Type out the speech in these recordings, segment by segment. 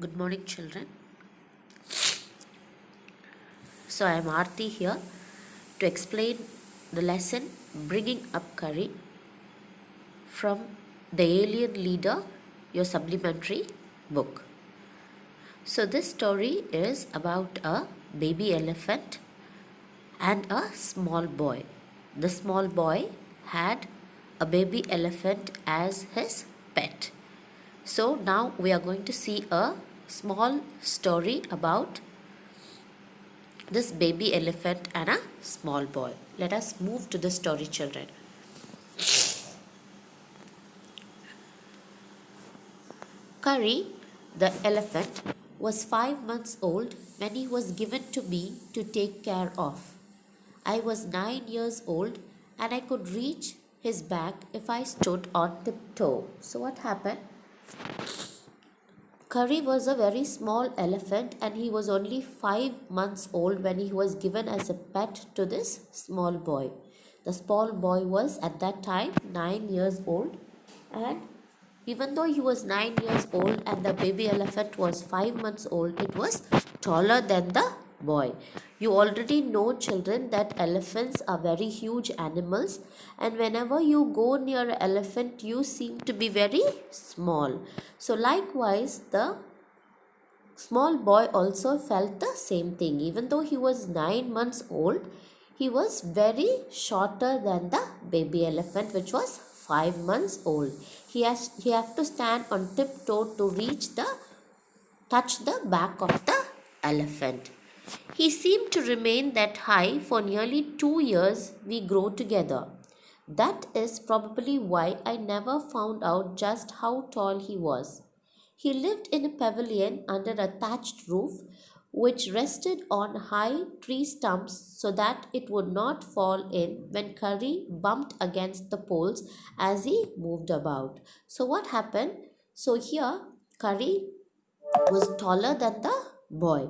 Good morning, children. So, I am Aarti here to explain the lesson Bringing Up Curry from The Alien Leader, your supplementary book. So, this story is about a baby elephant and a small boy. The small boy had a baby elephant as his pet. So, now we are going to see a small story about this baby elephant and a small boy. Let us move to the story, children. Curry, the elephant, was 5 months old when he was given to me to take care of. I was 9 years old and I could reach his back if I stood on tiptoe. So, what happened? Curry was a very small elephant and he was only 5 months old when he was given as a pet to this small boy. The small boy was at that time 9 years old, and even though he was 9 years old and the baby elephant was 5 months old, it was taller than the boy. You already know, children, that elephants are very huge animals, and whenever you go near an elephant, you seem to be very small. So, likewise, the small boy also felt the same thing. Even though he was 9 months old, he was very shorter than the baby elephant, which was 5 months old. He have to stand on tiptoe to touch the back of the elephant. He seemed to remain that high for nearly 2 years we grow together. That is probably why I never found out just how tall he was. He lived in a pavilion under a thatched roof which rested on high tree stumps so that it would not fall in when Curry bumped against the poles as he moved about. So, what happened? So, here Curry was taller than the boy,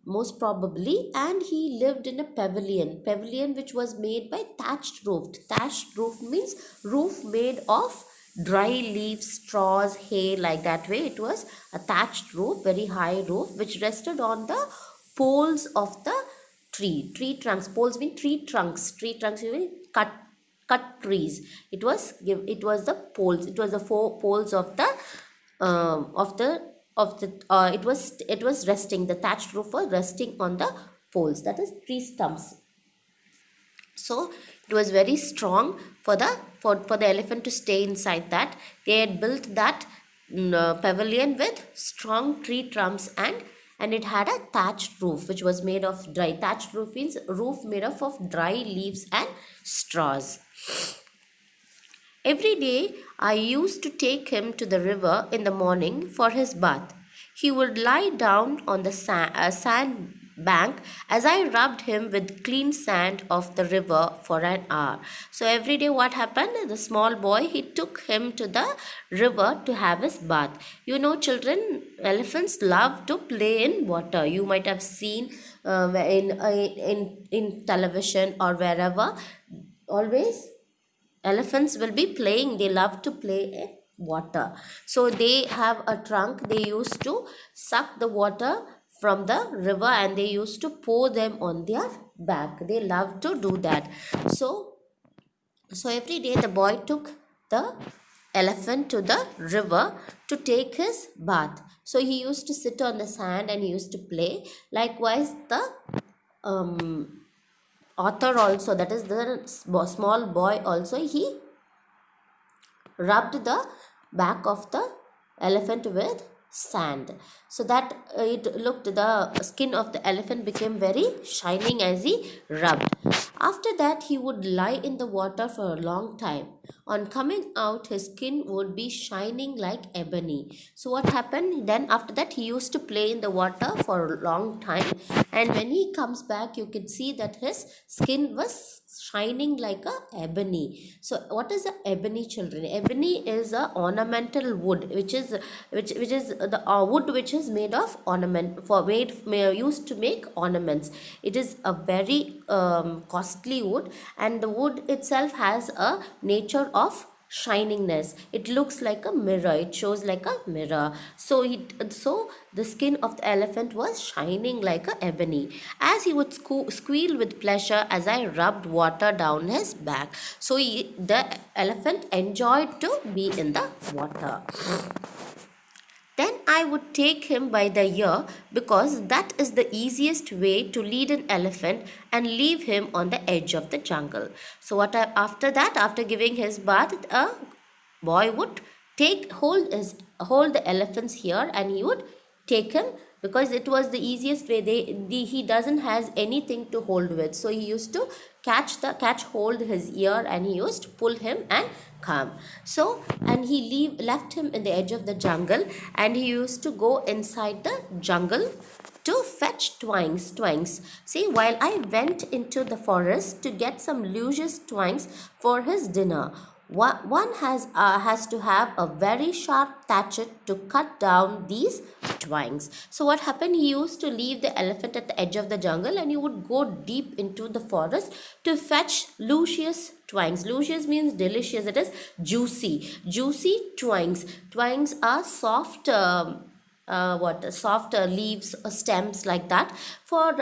most probably, and he lived in a pavilion which was made by thatched roof means roof made of dry leaves, straws, hay, like that way. It was a thatched roof, very high roof, which rested on the poles of the tree trunks. Poles mean tree trunks mean cut trees. It was the poles, it was the four poles of the it was resting, the thatched roof was resting on the poles, that is tree stumps. So it was very strong for the elephant to stay inside that. They had built that pavilion with strong tree trunks, and it had a thatched roof which was made of dry. Thatched roof means roof made up of dry leaves and straws. Every day I used to take him to the river in the morning for his bath. He would lie down on the sand bank as I rubbed him with clean sand of the river for an hour. So every day what happened? The small boy, he took him to the river to have his bath. You know, children, elephants love to play in water. You might have seen in television or wherever. Always elephants will be playing, they love to play in water. So they have a trunk, they used to suck the water from the river and they used to pour them on their back. They love to do that. So every day the boy took the elephant to the river to take his bath. So he used to sit on the sand and he used to play. Likewise, the author also, that is the small boy also, he rubbed the back of the elephant with sand so that the skin of the elephant became very shining as he rubbed. After that, he would lie in the water for a long time. On coming out, his skin would be shining like ebony. So what happened then? After that, he used to play in the water for a long time, and when he comes back, you can see that his skin was shining like a ebony. So what is a ebony, children? Ebony is a ornamental wood which is the wood which is made of used to make ornaments. It is a very costly wood, and the wood itself has a nature of shiningness. It looks like a mirror. It shows like a mirror. So the skin of the elephant was shining like a ebony, as he would squeal with pleasure as I rubbed water down his back. So the elephant enjoyed to be in the water. Then I would take him by the ear, because that is the easiest way to lead an elephant, and leave him on the edge of the jungle. So after that, after giving his bath, a boy would hold the elephant's ear, and he would take him, because it was the easiest way. He doesn't has anything to hold with, so he used to catch hold his ear, and he used to pull him and come. So, and left him in the edge of the jungle, and he used to go inside the jungle to fetch twigs. See, while I went into the forest to get some luscious twigs for his dinner. One has to have a very sharp hatchet to cut down these twigs. So what happened? He used to leave the elephant at the edge of the jungle, and he would go deep into the forest to fetch luscious twigs. Luscious means delicious. It is juicy twigs. Twigs are soft. Soft leaves or stems like that, for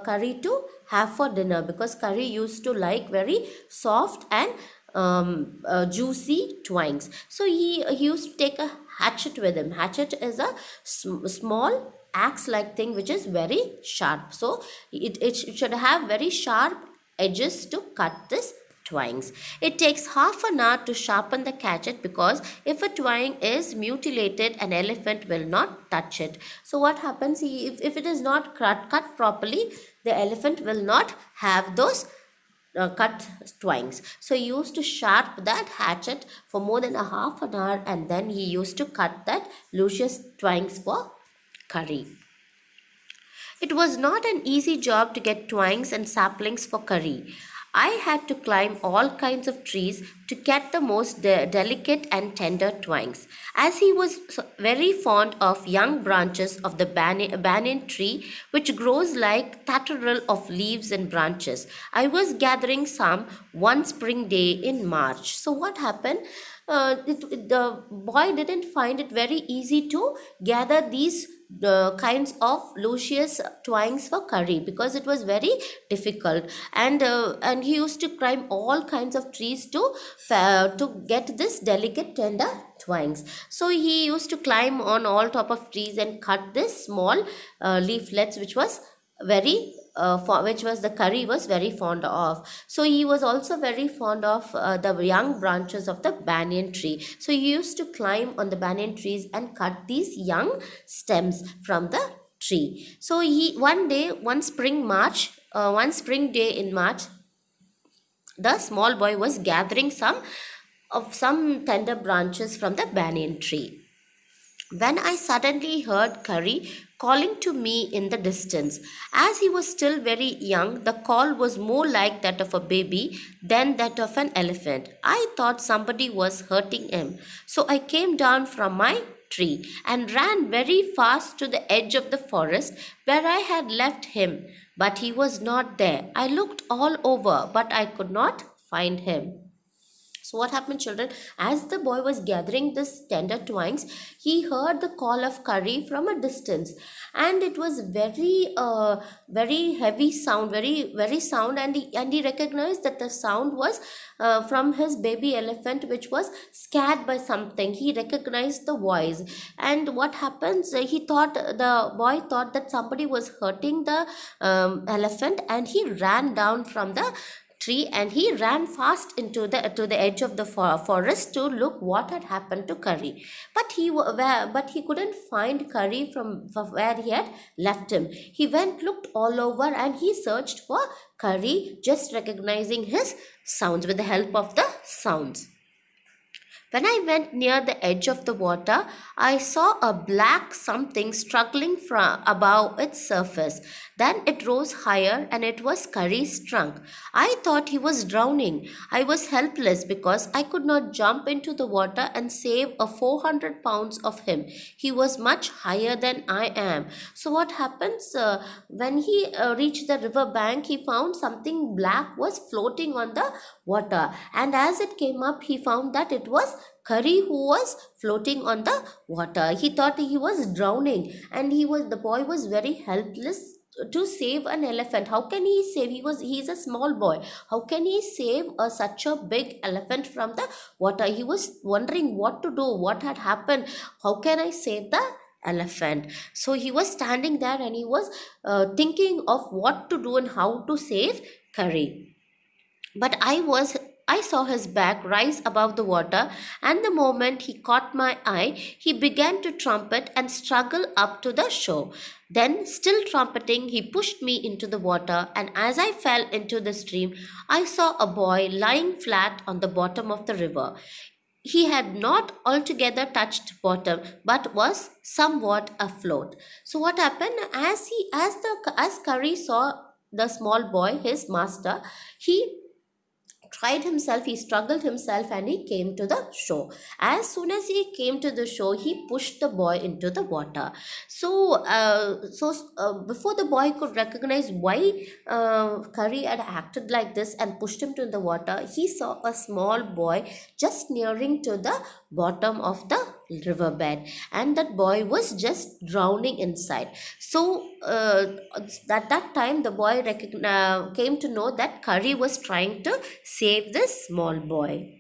curry to have for dinner, because curry used to like very soft and juicy twigs. So he used to take a hatchet with him. Hatchet is a small axe like thing which is very sharp. So it should have very sharp edges to cut this twigs. It takes half an hour to sharpen the hatchet, because if a twig is mutilated, an elephant will not touch it. So what happens, if it is not cut properly, the elephant will not have those cut twigs. So he used to sharp that hatchet for more than a half an hour, and then he used to cut that luscious twigs for curry. It was not an easy job to get twigs and saplings for curry. I had to climb all kinds of trees to get the most delicate and tender twigs. As he was very fond of young branches of the banyan tree, which grows like tatteral of leaves and branches, I was gathering some one spring day in March. So what happened? The boy didn't find it very easy to gather these kinds of luscious twigs for curry, because it was very difficult, and he used to climb all kinds of trees to get this delicate tender twigs. So he used to climb on all top of trees and cut this small leaflets, which was which was the curry was very fond of. So he was also very fond of the young branches of the banyan tree. So he used to climb on the banyan trees and cut these young stems from the tree. So one spring day in March, the small boy was gathering some tender branches from the banyan tree, when I suddenly heard Curry calling to me in the distance. As he was still very young, the call was more like that of a baby than that of an elephant. I thought somebody was hurting him. So I came down from my tree and ran very fast to the edge of the forest where I had left him. But he was not there. I looked all over, but I could not find him. So what happened, children? As the boy was gathering this tender twigs, he heard the call of curry from a distance, and it was very heavy sound, very sound, and he recognized that the sound was from his baby elephant, which was scared by something. He recognized the voice, and what happens? The boy thought that somebody was hurting the elephant, and he ran down from the tree, and he ran fast into the edge of the forest to look what had happened to Curry. But he couldn't find Curry from where he had left him. He looked all over, and he searched for Curry, just recognizing his sounds with the help of the sounds. When I went near the edge of the water, I saw a black something struggling from above its surface. Then it rose higher, and it was Curry's trunk. I thought he was drowning. I was helpless because I could not jump into the water and save a 400 pounds of him. He was much higher than I am. So what happens when he reached the river bank? He found something black was floating on the water. And as it came up, he found that it was Curry who was floating on the water. He thought he was drowning, and the boy was very helpless to save an elephant. How can he save? He's a small boy. How can he save such a big elephant from the water? He was wondering what to do, what had happened. How can I save the elephant? So he was standing there, and he was thinking of what to do and how to save Curry. But I saw his back rise above the water, and the moment he caught my eye, he began to trumpet and struggle up to the shore. Then, still trumpeting, he pushed me into the water, and as I fell into the stream, I saw a boy lying flat on the bottom of the river. He had not altogether touched bottom, but was somewhat afloat. So what happened? As Curry saw the small boy, his master, he he struggled himself, and he came to the shore. As soon as he came to the shore, he pushed the boy into the water. Before the boy could recognize why Curry had acted like this and pushed him to the water, he saw a small boy just nearing to the bottom of the riverbed, and that boy was just drowning inside. So at that time, the boy came to know that Curry was trying to save this small boy.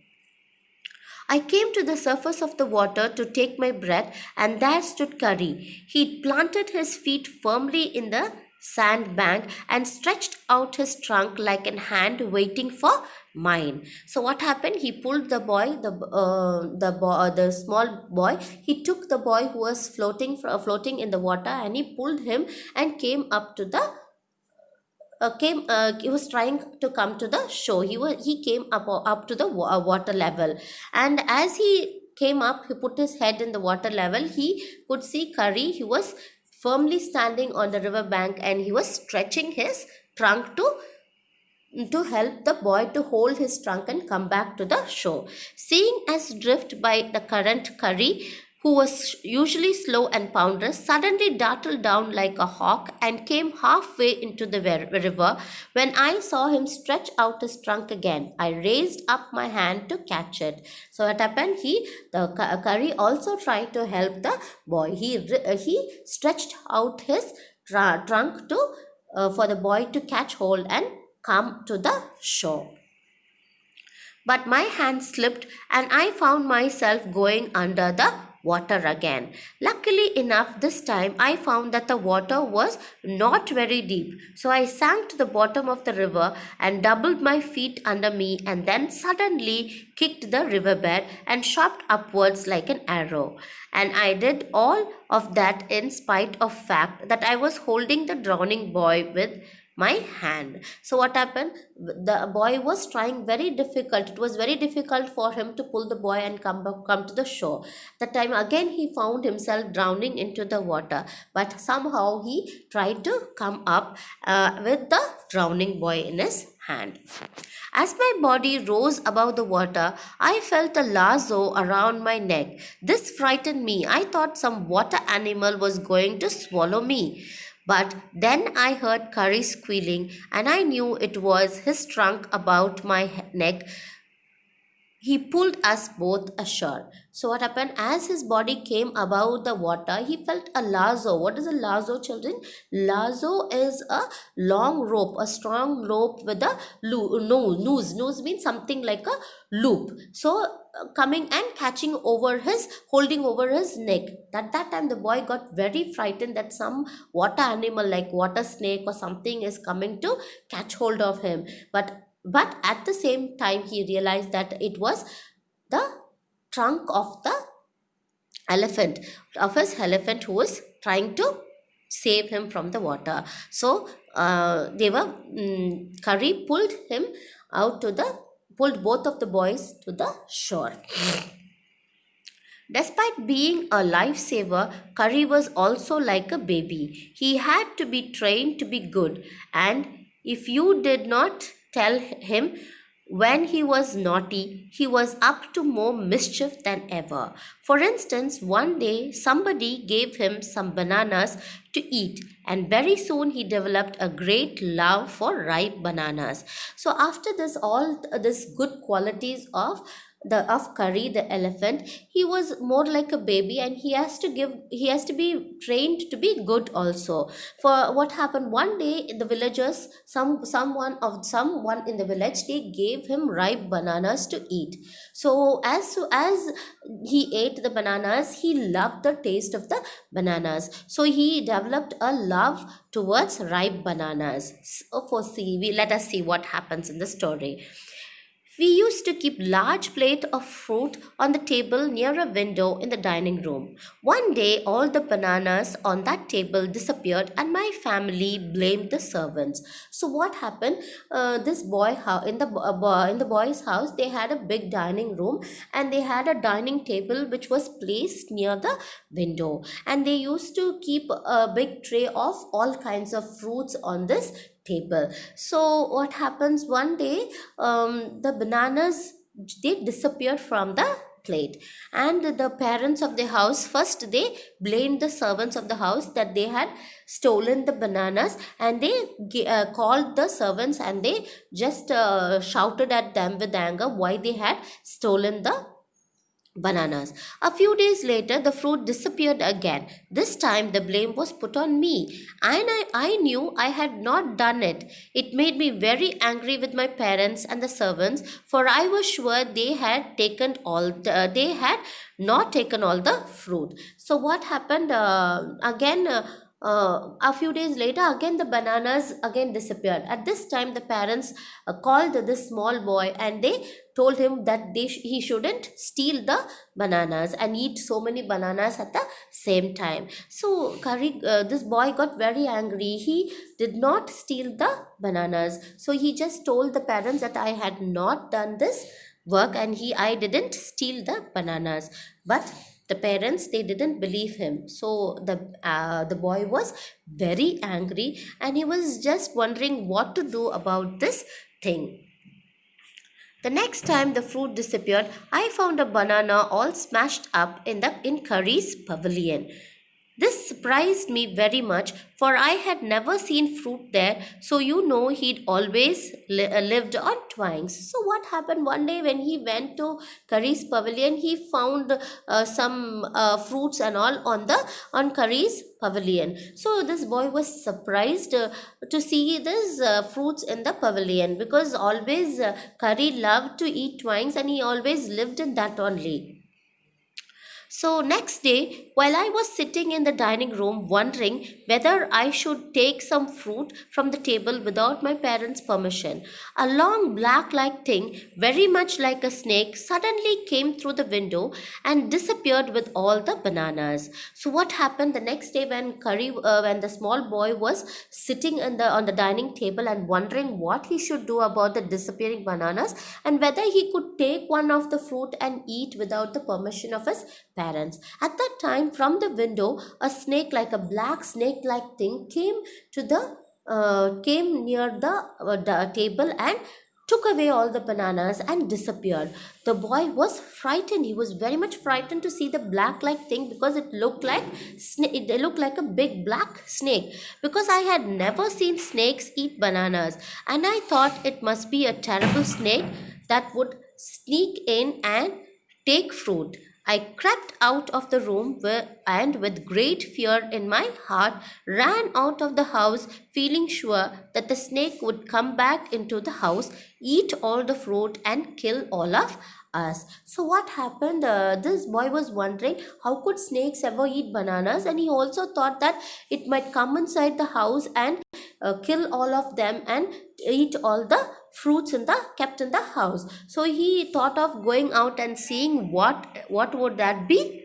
I came to the surface of the water to take my breath, and there stood Curry. He planted his feet firmly in the sandbank and stretched out his trunk like an hand waiting for mine. So what happened? He pulled the small boy. He took the boy who was floating in the water, and he pulled him and came up to the came he was trying to come to the shore. He came up to the water level, and as he came up, he put his head in the water level. He could see Curry. He was firmly standing on the river bank, and he was stretching his trunk to help the boy to hold his trunk and come back to the shore. Seeing as drift by the current, Curry, who was usually slow and ponderous, suddenly darted down like a hawk and came halfway into the river. When I saw him stretch out his trunk again, I raised up my hand to catch it. So what happened? Curry also tried to help the boy. He stretched out his trunk to for the boy to catch hold and come to the shore. But my hand slipped, and I found myself going under the water again. Luckily enough, this time I found that the water was not very deep. So I sank to the bottom of the river and doubled my feet under me, and then suddenly kicked the riverbed and shot upwards like an arrow. And I did all of that in spite of fact that I was holding the drowning boy with my hand. So what happened? The boy was trying very difficult. It was very difficult for him to pull the boy and come to the shore. That time again he found himself drowning into the water, but somehow he tried to come up with the drowning boy in his hand. As my body rose above the water, I felt a lasso around my neck. This frightened me. I thought some water animal was going to swallow me. But then I heard Curry squealing, and I knew it was his trunk about my neck. He pulled us both ashore. So what happened? As his body came above the water, he felt a lasso. What is a lasso, children? Lasso is a long rope, a strong rope with a noose. Noose means something like a loop. So coming and holding over his neck. At that time, the boy got very frightened that some water animal like water snake or something is coming to catch hold of him. But at the same time, he realized that it was the trunk of his elephant, who was trying to save him from the water. So Curry pulled both of the boys to the shore. Despite being a lifesaver, Curry was also like a baby. He had to be trained to be good, and if you did not tell him When he was naughty, he was up to more mischief than ever. For instance, one day somebody gave him some bananas to eat, and very soon he developed a great love for ripe bananas. So after this, all this good qualities of Curry the elephant, he was more like a baby, and he has to be trained to be good also. For what happened one day, the villagers, someone in the village, they gave him ripe bananas to eat. So as he ate the bananas, he loved the taste of the bananas, so he developed a love towards ripe bananas. Let us see what happens in the story. We used to keep large plate of fruit on the table near a window in the dining room. One day all the bananas on that table disappeared and my family blamed the servants. So what happened? This boy in the boy's house, they had a big dining room, and they had a dining table which was placed near the window, and they used to keep a big tray of all kinds of fruits on this table. So what happens one day, the bananas, they disappeared from the plate, and the parents of the house, first they blamed the servants of the house that they had stolen the bananas, and they called the servants, and they just shouted at them with anger why they had stolen the bananas. A few days later, the fruit disappeared again. This time, the blame was put on me, and I knew I had not done it. It made me very angry with my parents and the servants, for I was sure they had not taken all the fruit. So what happened again? A few days later, again the bananas again disappeared. At this time, the parents called this small boy, and they told him that he shouldn't steal the bananas and eat so many bananas at the same time. So this boy got very angry. He did not steal the bananas. So he just told the parents that I had not done this work, and I didn't steal the bananas. But the parents, they didn't believe him. So the boy was very angry, and he was just wondering what to do about this thing. The next time the fruit disappeared, I found a banana all smashed up in Curry's pavilion. This surprised me very much, for I had never seen fruit there, so he'd always lived on twigs. So, what happened one day when he went to Curry's pavilion? He found some fruits and all on Curry's pavilion. So, this boy was surprised to see these fruits in the pavilion, because always Curry loved to eat twigs, and he always lived in that only. So, next day, while I was sitting in the dining room wondering whether I should take some fruit from the table without my parents' permission, a long black like thing, very much like a snake, suddenly came through the window and disappeared with all the bananas. So, what happened the next day when the small boy was sitting on the dining table and wondering what he should do about the disappearing bananas, and whether he could take one of the fruit and eat without the permission of his parents. At that time, from the window, a snake, like a black snake like thing, came near the table and took away all the bananas and disappeared. The boy was frightened. He was very much frightened to see the black like thing, because it looked like a big black snake. Because I had never seen snakes eat bananas, and I thought it must be a terrible snake that would sneak in and take fruit. I crept out of the room and, with great fear in my heart, ran out of the house, feeling sure that the snake would come back into the house, eat all the fruit, and kill all of us. So what happened? This boy was wondering how could snakes ever eat bananas, and he also thought that it might come inside the house and kill all of them and eat all the fruits kept in the house. So he thought of going out and seeing what would that be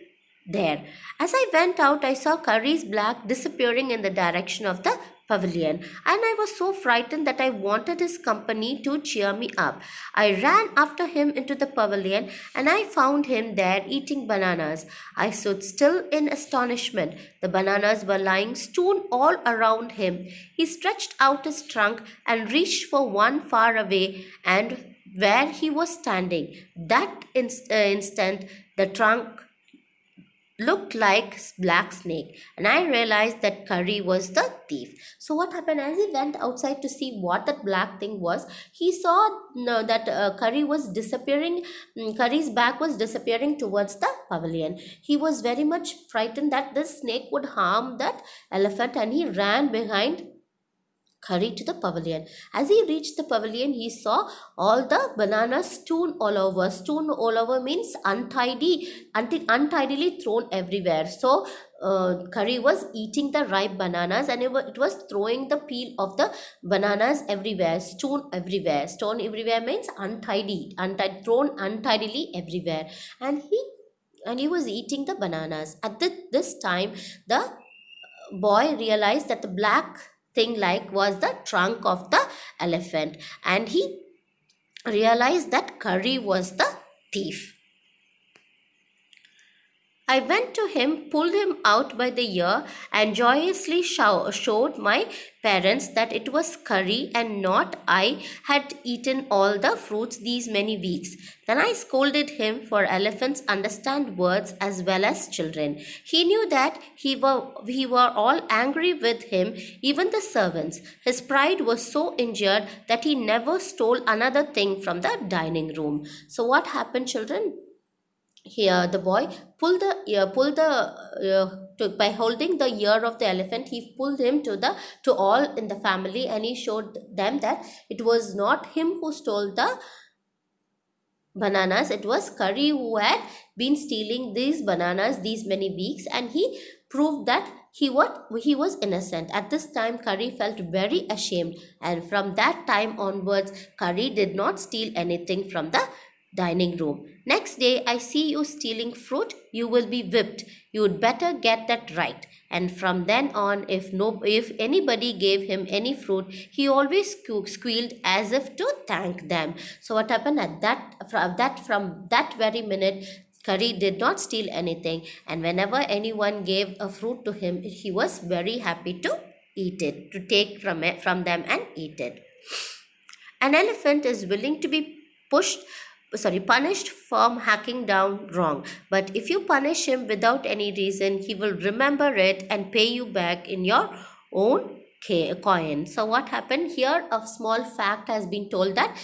there. As I went out, I saw Curry's black disappearing in the direction of the pavilion, and I was so frightened that I wanted his company to cheer me up. I ran after him into the pavilion, and I found him there eating bananas. I stood still in astonishment. The bananas were lying strewn all around him. He stretched out his trunk and reached for one far away, and where he was standing. That instant, the trunk looked like black snake, and I realized that Curry was the thief. So what happened, as he went outside to see what that black thing was, he saw no, that Curry was disappearing. Curry's back was disappearing towards the pavilion. He was very much frightened that this snake would harm that elephant, and he ran behind Curry to the pavilion. As he reached the pavilion, he saw all the bananas strewn all over. Strewn all over means untidily thrown everywhere. So Curry was eating the ripe bananas, and it was throwing the peel of the bananas everywhere. Strewn everywhere. Strewn everywhere means thrown untidily everywhere. And he was eating the bananas. At this time, the boy realized that the black thing like was the trunk of the elephant, and he realized that Curry was the thief. I went to him, pulled him out by the ear, and joyously showed my parents that it was Curry and not I had eaten all the fruits these many weeks. Then I scolded him, for elephants understand words as well as children. He knew that we were all angry with him, even the servants. His pride was so injured that he never stole another thing from the dining room. So what happened, children? Here the boy by holding the ear of the elephant, he pulled him to all in the family, and he showed them that it was not him who stole the bananas. It was Curry who had been stealing these bananas these many weeks, and he proved that he was innocent. At this time, Curry felt very ashamed, and from that time onwards, Curry did not steal anything from the dining room. Next day, I see you stealing fruit, you will be whipped. You'd better get that right. And from then on, if anybody gave him any fruit, he always squealed as if to thank them. So what happened from that very minute, Curry did not steal anything, and whenever anyone gave a fruit to him, he was very happy to eat it, to take from them and eat it. An elephant is willing to be punished for hacking down wrong. But if you punish him without any reason, he will remember it and pay you back in your own coin. So what happened here? A small fact has been told that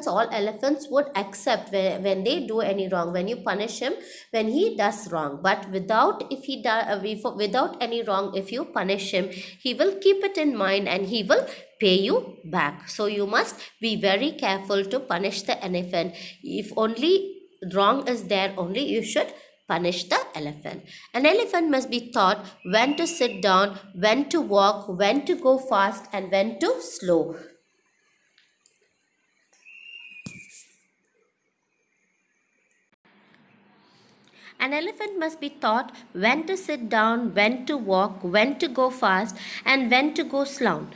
all elephants would accept when they do any wrong, when you punish him when he does wrong. But without any wrong, if you punish him, he will keep it in mind and he will pay you back. So you must be very careful to punish the elephant. If only wrong is there, only you should punish the elephant. An elephant must be taught when to sit down, when to walk, when to go fast, and when to slow. An elephant must be taught when to sit down, when to walk, when to go fast, and when to go slow.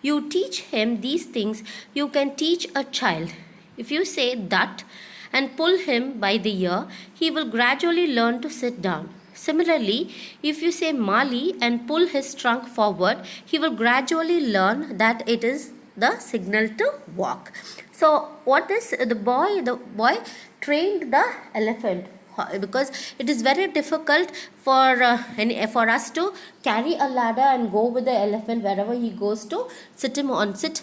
You teach him these things, you can teach a child. If you say that and pull him by the ear, he will gradually learn to sit down. Similarly, if you say Mali and pull his trunk forward, he will gradually learn that it is the signal to walk. So the boy trained the elephant, because it is very difficult for us to carry a ladder and go with the elephant wherever he goes to sit on his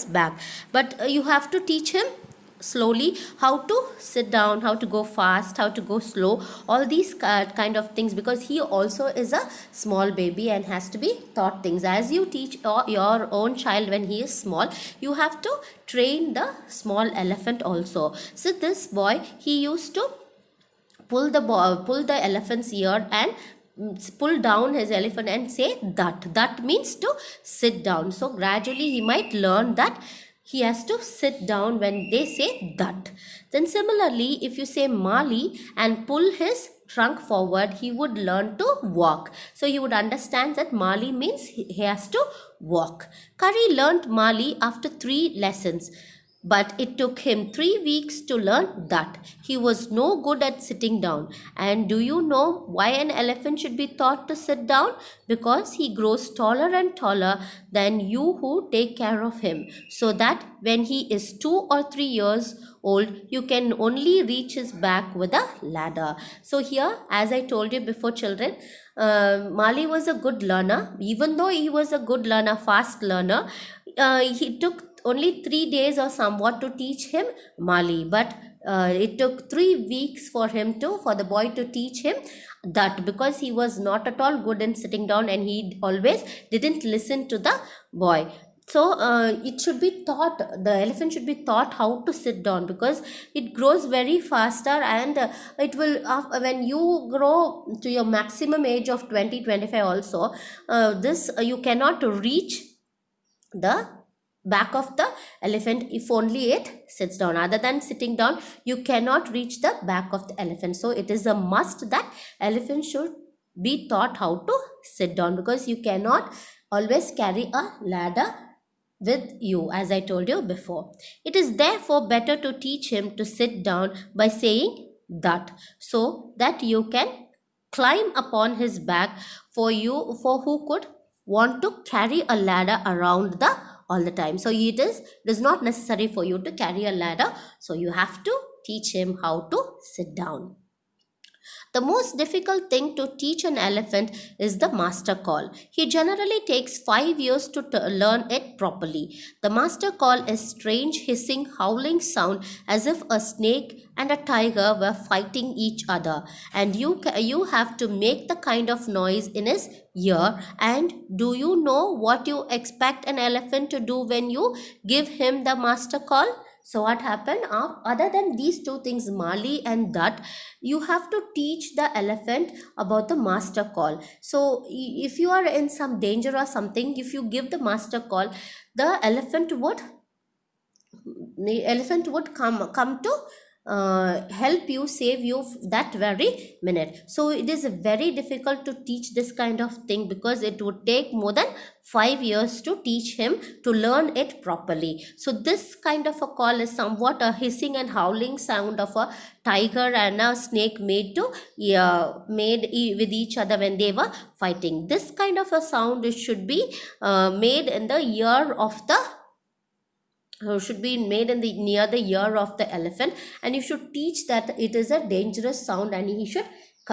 back. But you have to teach him slowly how to sit down, how to go fast, how to go slow, all these kind of things, because he also is a small baby and has to be taught things. As you teach your own child when he is small, you have to train the small elephant also. So this boy, he used to pull the elephant's ear and pull down his elephant and say that means to sit down. So gradually he might learn that he has to sit down when they say that. Then similarly, if you say Mali and pull his trunk forward, he would learn to walk. So he would understand that Mali means he has to walk. Curry learned Mali after 3 lessons. But it took him 3 weeks to learn that. He was no good at sitting down. And do you know why an elephant should be taught to sit down? Because he grows taller and taller than you who take care of him. So that when he is 2 or 3 years old, you can only reach his back with a ladder. So, here, as I told you before, children, Mali was a good learner. Even though he was a good learner, fast learner, he took only 3 days or somewhat to teach him Mali, but it took 3 weeks for the boy to teach him that, because he was not at all good in sitting down and he always didn't listen to the boy. So it should be taught, the elephant should be taught how to sit down, because it grows very faster, and it will when you grow to your maximum age of 20-25 also, this you cannot reach the back of the elephant if only it sits down. Other than sitting down, you cannot reach the back of the elephant. So it is a must that elephant should be taught how to sit down, because you cannot always carry a ladder with you, as I told you before. It is therefore better to teach him to sit down by saying that, so that you can climb upon his back, for who could want to carry a ladder around the all the time. So it is not necessary for you to carry a ladder, so you have to teach him how to sit down. The most difficult thing to teach an elephant is the master call. He generally takes 5 years to learn it properly. The master call is strange hissing, howling sound, as if a snake and a tiger were fighting each other, and you have to make the kind of noise in his ear. And do you know what you expect an elephant to do when you give him the master call? So what happened, other than these two things, Mali and that, you have to teach the elephant about the master call. So if you are in some danger or something, if you give the master call, the elephant would come to help you, save you that very minute. So it is very difficult to teach this kind of thing, because it would take more than 5 years to teach him to learn it properly. So this kind of a call is somewhat a hissing and howling sound of a tiger and a snake made with each other when they were fighting. This kind of a sound, it should be made in the ear of the should be made in the near the ear of the elephant, and you should teach that it is a dangerous sound, and he should,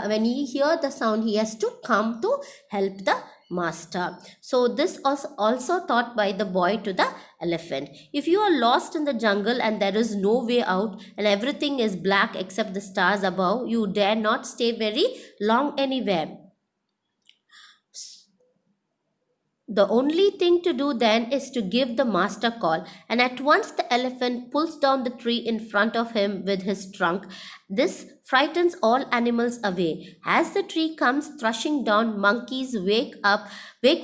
when he hear the sound, he has to come to help the master. So this was also taught by the boy to the elephant. If you are lost in the jungle and there is no way out, and everything is black except the stars above, you dare not stay very long anywhere. The only thing to do then is to give the master call, and at once the elephant pulls down the tree in front of him with his trunk. This frightens all animals away. As the tree comes thrashing down, monkeys wake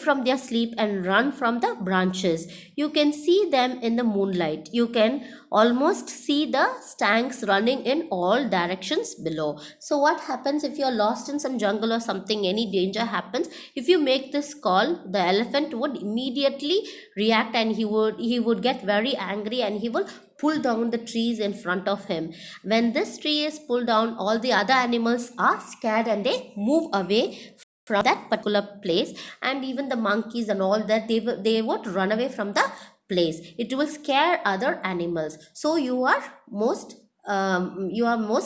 from their sleep and run from the branches. You can see them in the moonlight. You can almost see the stanks running in all directions below. So what happens if you're lost in some jungle or something, any danger happens, if you make this call, the elephant would immediately react, and he would get very angry, and he will pull down the trees in front of him. When this tree is pulled down, all the other animals are scared and they move away from that particular place, and even the monkeys and all that, they would run away from the place. It will scare other animals. So you are most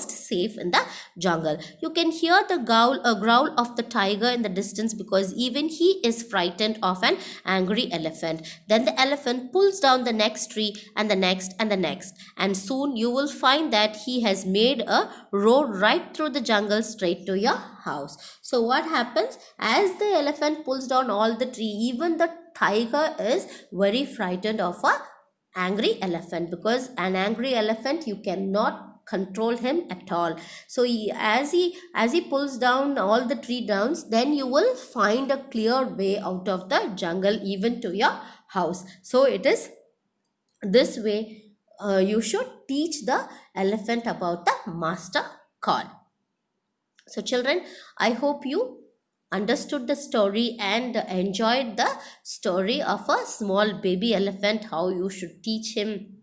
safe in the jungle. You can hear the growl of the tiger in the distance, because even he is frightened of an angry elephant. Then the elephant pulls down the next tree, and the next and the next, and soon you will find that he has made a road right through the jungle straight to your house. So what happens, as the elephant pulls down all the tree, even the tiger is very frightened of a angry elephant, because an angry elephant, you cannot control him at all. So as he pulls down all the tree downs, then you will find a clear way out of the jungle, even to your house. So it is this way you should teach the elephant about the master call. So children, I hope you understood the story and enjoyed the story of a small baby elephant, how you should teach him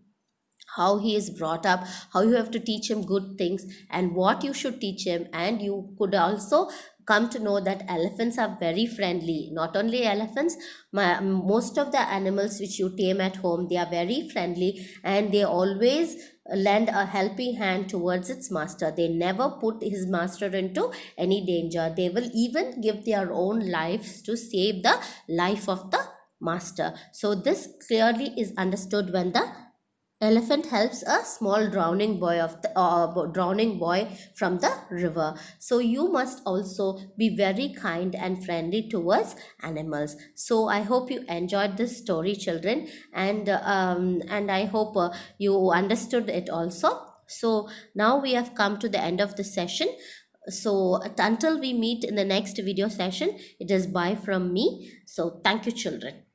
how he is brought up, how you have to teach him good things and what you should teach him. And you could also come to know that elephants are very friendly. Not only elephants, most of the animals which you tame at home, they are very friendly, and they always lend a helping hand towards its master. They never put his master into any danger. They will even give their own lives to save the life of the master. So this clearly is understood when the elephant helps a small drowning boy from the river. So you must also be very kind and friendly towards animals. So I hope you enjoyed this story, children, and I hope you understood it also. So now we have come to the end of the session. So until we meet in the next video session, it is bye from me. So thank you, children.